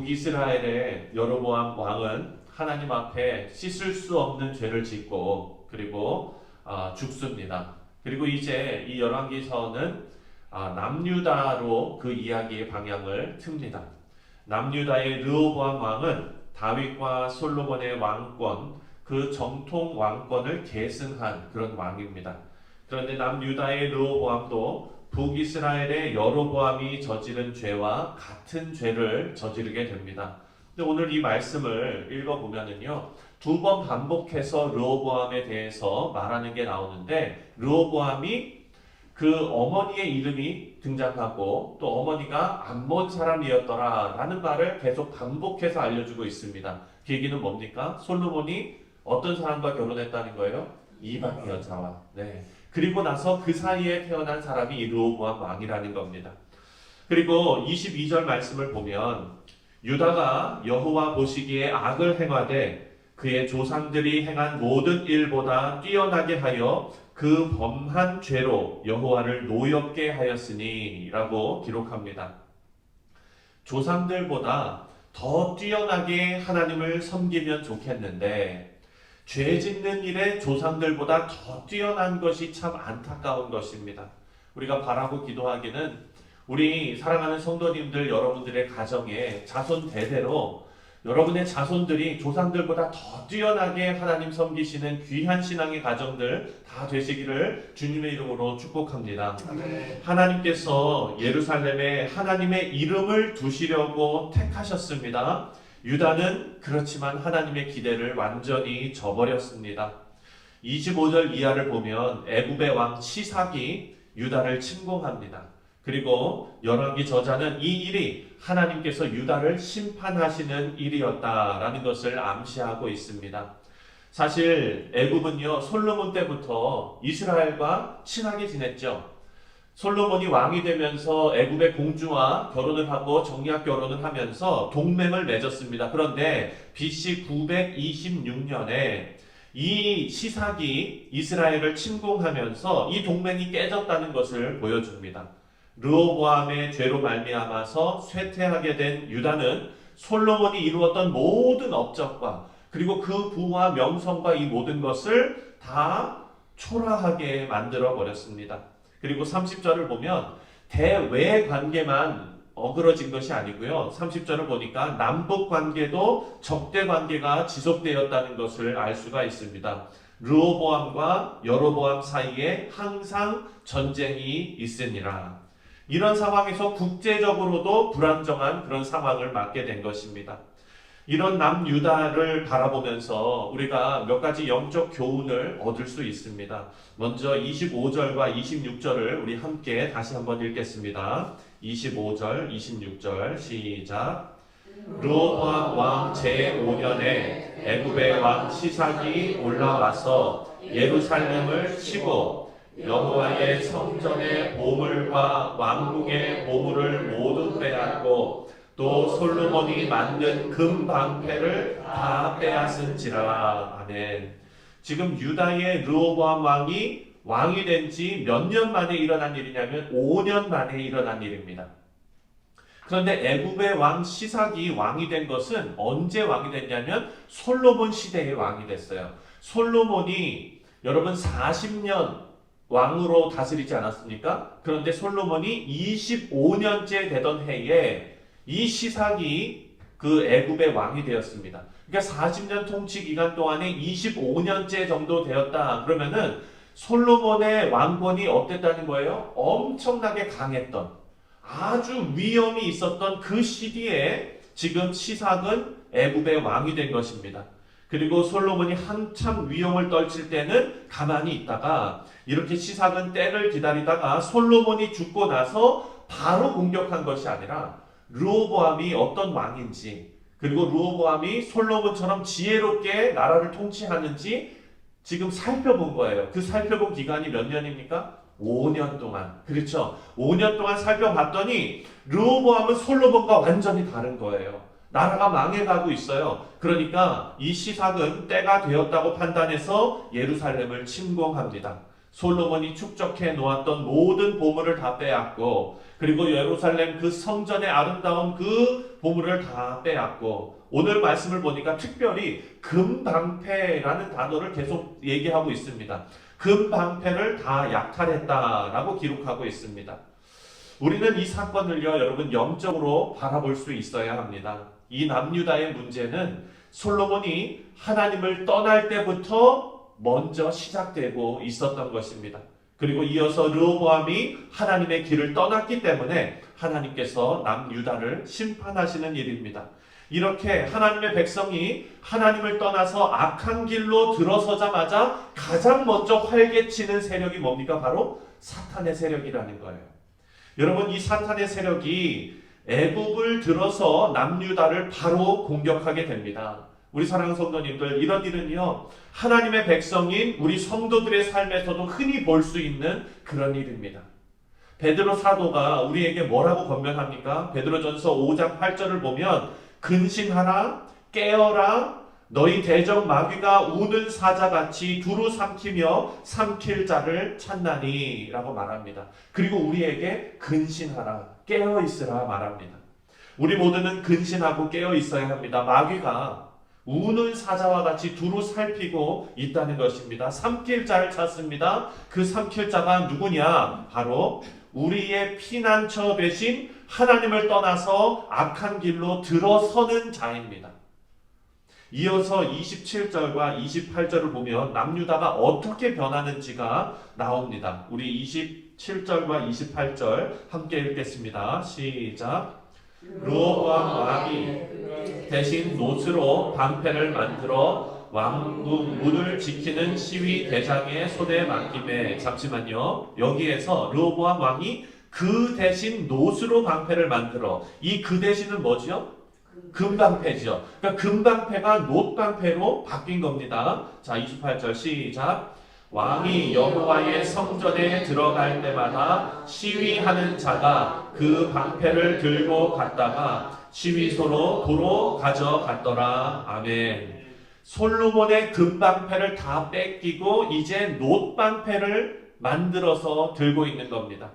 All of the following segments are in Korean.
북이스라엘의 여로보암 왕은 하나님 앞에 씻을 수 없는 죄를 짓고 그리고 죽습니다. 그리고 이제 이 열왕기서는 남유다로 그 이야기의 방향을 틉니다. 남유다의 르호보암 왕은 다윗과 솔로몬의 왕권, 그 정통 왕권을 계승한 그런 왕입니다. 그런데 남유다의 르호보암도 북이스라엘의 여로보암이 저지른 죄와 같은 죄를 저지르게 됩니다. 근데 오늘 이 말씀을 읽어보면은요, 두 번 반복해서 르호보암에 대해서 말하는 게 나오는데, 르호보암이 그 어머니의 이름이 등장하고 또 어머니가 암몬 사람이었더라 라는 말을 계속 반복해서 알려주고 있습니다. 그 얘기는 뭡니까? 솔로몬이 어떤 사람과 결혼했다는 거예요? 이방 여자와. 네. 그리고 나서 그 사이에 태어난 사람이 이 르호보암 왕이라는 겁니다. 그리고 22절 말씀을 보면 유다가 여호와 보시기에 악을 행하되 그의 조상들이 행한 모든 일보다 뛰어나게 하여 그 범한 죄로 여호와를 노엽게 하였으니 라고 기록합니다. 조상들보다 더 뛰어나게 하나님을 섬기면 좋겠는데 죄 짓는 일에 조상들보다 더 뛰어난 것이 참 안타까운 것입니다. 우리가 바라고 기도하기는 우리 사랑하는 성도님들 여러분들의 가정에 자손 대대로 여러분의 자손들이 조상들보다 더 뛰어나게 하나님 섬기시는 귀한 신앙의 가정들 다 되시기를 주님의 이름으로 축복합니다. 아멘. 하나님께서 예루살렘에 하나님의 이름을 두시려고 택하셨습니다. 유다는 그렇지만 하나님의 기대를 완전히 저버렸습니다. 25절 이하를 보면 애굽의 왕 시삭이 유다를 침공합니다. 그리고 열왕기 저자는 이 일이 하나님께서 유다를 심판하시는 일이었다라는 것을 암시하고 있습니다. 사실 애굽은요, 솔로몬 때부터 이스라엘과 친하게 지냈죠. 솔로몬이 왕이 되면서 애굽의 공주와 결혼을 하고 정략 결혼을 하면서 동맹을 맺었습니다. 그런데 BC 926년에 이 시삭이 이스라엘을 침공하면서 이 동맹이 깨졌다는 것을 보여줍니다. 르호보암의 죄로 말미암아서 쇠퇴하게 된 유다는 솔로몬이 이루었던 모든 업적과 그리고 그 부와 명성과 이 모든 것을 다 초라하게 만들어 버렸습니다. 그리고 30절을 보면 대외 관계만 어그러진 것이 아니고요. 30절을 보니까 남북 관계도 적대 관계가 지속되었다는 것을 알 수가 있습니다. 르호보암과 여로보암 사이에 항상 전쟁이 있으니라. 이런 상황에서 국제적으로도 불안정한 그런 상황을 맞게 된 것입니다. 이런 남유다를 바라보면서 우리가 몇 가지 영적 교훈을 얻을 수 있습니다. 먼저 25절과 26절을 우리 함께 다시 한번 읽겠습니다. 25절, 26절 시작. 르호보암 왕 제5년에 애굽의 왕 시삭이 올라와서 예루살렘을 치고 여호와의 성전의 보물과 왕궁의 보물을 모두 빼앗고 또 솔로몬이 만든 금 방패를 다 빼앗은지라. 아멘. 지금 유다의 르호보암 왕이 된 지 몇 년 만에 일어난 일이냐면 5년 만에 일어난 일입니다. 그런데 애굽의 왕 시삭이 왕이 된 것은 언제 왕이 됐냐면 솔로몬 시대에 왕이 됐어요. 솔로몬이 여러분 40년 왕으로 다스리지 않았습니까? 그런데 솔로몬이 25년째 되던 해에 이 시삭이 그 애굽의 왕이 되었습니다. 그러니까 40년 통치 기간 동안에 25년째 정도 되었다. 그러면은 솔로몬의 왕권이 어땠다는 거예요? 엄청나게 강했던, 아주 위엄이 있었던 그 시기에 지금 시삭은 애굽의 왕이 된 것입니다. 그리고 솔로몬이 한참 위엄을 떨칠 때는 가만히 있다가 이렇게 시삭은 때를 기다리다가 솔로몬이 죽고 나서 바로 공격한 것이 아니라 르호보암이 어떤 왕인지 그리고 르호보암이 솔로몬처럼 지혜롭게 나라를 통치하는지 지금 살펴본 거예요. 그 살펴본 기간이 몇 년입니까? 5년 동안. 그렇죠. 5년 동안 살펴봤더니 르호보암은 솔로몬과 완전히 다른 거예요. 나라가 망해가고 있어요. 그러니까 이 시삭은 때가 되었다고 판단해서 예루살렘을 침공합니다. 솔로몬이 축적해 놓았던 모든 보물을 다 빼앗고, 그리고 예루살렘 그 성전의 아름다운 그 보물을 다 빼앗고, 오늘 말씀을 보니까 특별히 금방패라는 단어를 계속 얘기하고 있습니다. 금방패를 다 약탈했다라고 기록하고 있습니다. 우리는 이 사건을요, 여러분, 영적으로 바라볼 수 있어야 합니다. 이 남유다의 문제는 솔로몬이 하나님을 떠날 때부터 먼저 시작되고 있었던 것입니다. 그리고 이어서 르호보암이 하나님의 길을 떠났기 때문에 하나님께서 남유다를 심판하시는 일입니다. 이렇게 하나님의 백성이 하나님을 떠나서 악한 길로 들어서자마자 가장 먼저 활개치는 세력이 뭡니까? 바로 사탄의 세력이라는 거예요. 여러분, 이 사탄의 세력이 애굽을 들어서 남유다를 바로 공격하게 됩니다. 우리 사랑하는 성도님들, 이런 일은요, 하나님의 백성인 우리 성도들의 삶에서도 흔히 볼 수 있는 그런 일입니다. 베드로 사도가 우리에게 뭐라고 권면합니까? 베드로전서 5장 8절을 보면 근신하라, 깨어라, 너희 대적 마귀가 우는 사자같이 두루 삼키며 삼킬 자를 찾나니 라고 말합니다. 그리고 우리에게 근신하라, 깨어있으라 말합니다. 우리 모두는 근신하고 깨어있어야 합니다. 마귀가 우는 사자와 같이 두루 살피고 있다는 것입니다. 삼킬 자를 찾습니다. 그 삼킬 자가 누구냐? 바로 우리의 피난처 되신 하나님을 떠나서 악한 길로 들어서는 자입니다. 이어서 27절과 28절을 보면 남유다가 어떻게 변하는지가 나옵니다. 우리 27절과 28절 함께 읽겠습니다. 시작. 르호보암 왕이 대신 노스로 방패를 만들어 왕궁 문을 지키는 시위 대장의 손에 맡김에, 잠시만요. 여기에서 르호보암 왕이 그 대신 노스로 방패를 만들어, 이 그 대신은 뭐죠? 금방패죠. 그러니까 금방패가 놋방패로 바뀐 겁니다. 자, 28절 시작. 왕이 여호와의 성전에 들어갈 때마다 시위하는 자가 그 방패를 들고 갔다가 시위소로 도로 가져갔더라. 아멘. 솔로몬의 금방패를 다 뺏기고 이제 놋방패를 만들어서 들고 있는 겁니다.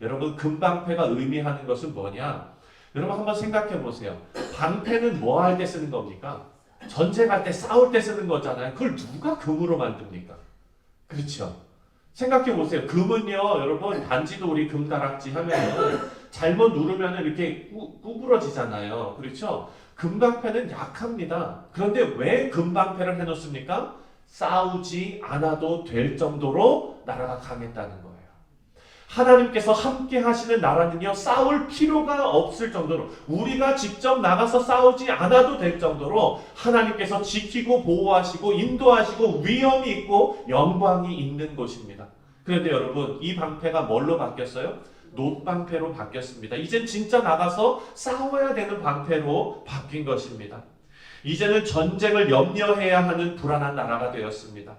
여러분, 금방패가 의미하는 것은 뭐냐? 여러분 한번 생각해 보세요. 방패는 뭐 할 때 쓰는 겁니까? 전쟁할 때, 싸울 때 쓰는 거잖아요. 그걸 누가 금으로 만듭니까? 그렇죠? 생각해 보세요. 금은요, 여러분, 반지도 우리 금가락지 하면은 잘못 누르면 이렇게 구부러지잖아요. 그렇죠? 금방패는 약합니다. 그런데 왜 금방패를 해놓습니까? 싸우지 않아도 될 정도로 나라가 강했다는 거예요. 하나님께서 함께 하시는 나라는요, 싸울 필요가 없을 정도로, 우리가 직접 나가서 싸우지 않아도 될 정도로 하나님께서 지키고 보호하시고 인도하시고 위엄이 있고 영광이 있는 곳입니다. 그런데 여러분, 이 방패가 뭘로 바뀌었어요? 놋방패로 바뀌었습니다. 이젠 진짜 나가서 싸워야 되는 방패로 바뀐 것입니다. 이제는 전쟁을 염려해야 하는 불안한 나라가 되었습니다.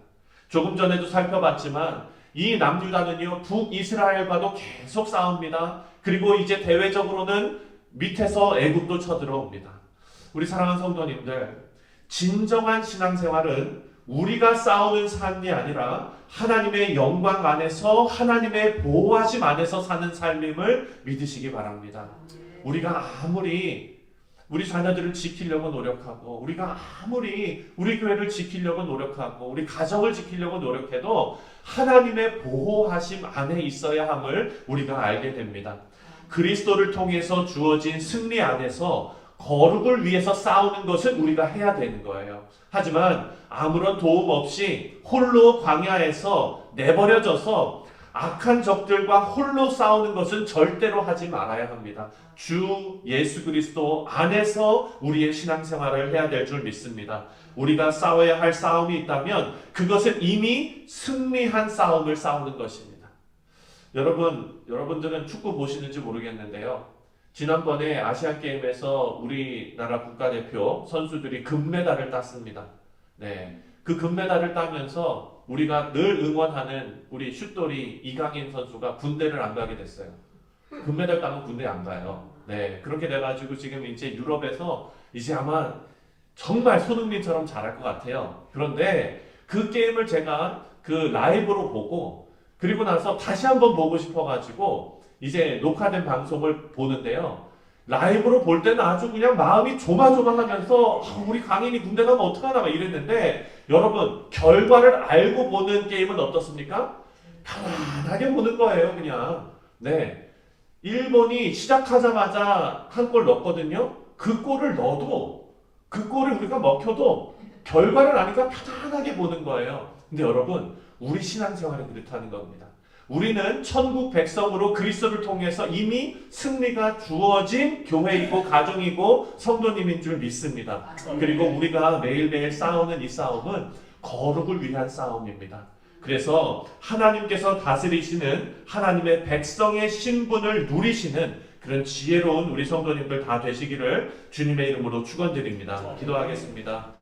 조금 전에도 살펴봤지만 이 남유다는요, 북이스라엘과도 계속 싸웁니다. 그리고 이제 대외적으로는 밑에서 애굽도 쳐들어옵니다. 우리 사랑하는 성도님들, 진정한 신앙생활은 우리가 싸우는 삶이 아니라 하나님의 영광 안에서, 하나님의 보호하심 안에서 사는 삶임을 믿으시기 바랍니다. 우리가 아무리 우리 자녀들을 지키려고 노력하고, 우리가 아무리 우리 교회를 지키려고 노력하고, 우리 가정을 지키려고 노력해도 하나님의 보호하심 안에 있어야 함을 우리가 알게 됩니다. 그리스도를 통해서 주어진 승리 안에서 거룩을 위해서 싸우는 것은 우리가 해야 되는 거예요. 하지만 아무런 도움 없이 홀로 광야에서 내버려져서 악한 적들과 홀로 싸우는 것은 절대로 하지 말아야 합니다. 주 예수 그리스도 안에서 우리의 신앙생활을 해야 될 줄 믿습니다. 우리가 싸워야 할 싸움이 있다면 그것은 이미 승리한 싸움을 싸우는 것입니다. 여러분들은 축구 보시는지 모르겠는데요. 지난번에 아시안게임에서 우리나라 국가대표 선수들이 금메달을 땄습니다. 네, 그 금메달을 따면서 우리가 늘 응원하는 우리 슛돌이 이강인 선수가 군대를 안 가게 됐어요. 금메달 따면 군대 안 가요. 네, 그렇게 돼가지고 지금 이제 유럽에서 이제 아마 정말 손흥민처럼 잘할 것 같아요. 그런데 그 게임을 제가 그 라이브로 보고 그리고 나서 다시 한번 보고 싶어가지고 이제 녹화된 방송을 보는데요. 라이브로 볼 때는 아주 그냥 마음이 조마조마하면서 우리 강인이 군대 가면 어떡하나 막 이랬는데 여러분 결과를 알고 보는 게임은 어떻습니까? 편안하게 보는 거예요 그냥. 네, 일본이 시작하자마자 한 골 넣었거든요. 그 골을 넣어도 그 골을 우리가 먹혀도 결과를 아니까 편안하게 보는 거예요. 근데 여러분 우리 신앙생활은 그렇다는 겁니다. 우리는 천국 백성으로 그리스도를 통해서 이미 승리가 주어진 교회이고 가정이고 성도님인 줄 믿습니다. 그리고 우리가 매일매일 싸우는 이 싸움은 거룩을 위한 싸움입니다. 그래서 하나님께서 다스리시는 하나님의 백성의 신분을 누리시는 그런 지혜로운 우리 성도님들 다 되시기를 주님의 이름으로 축원드립니다. 기도하겠습니다.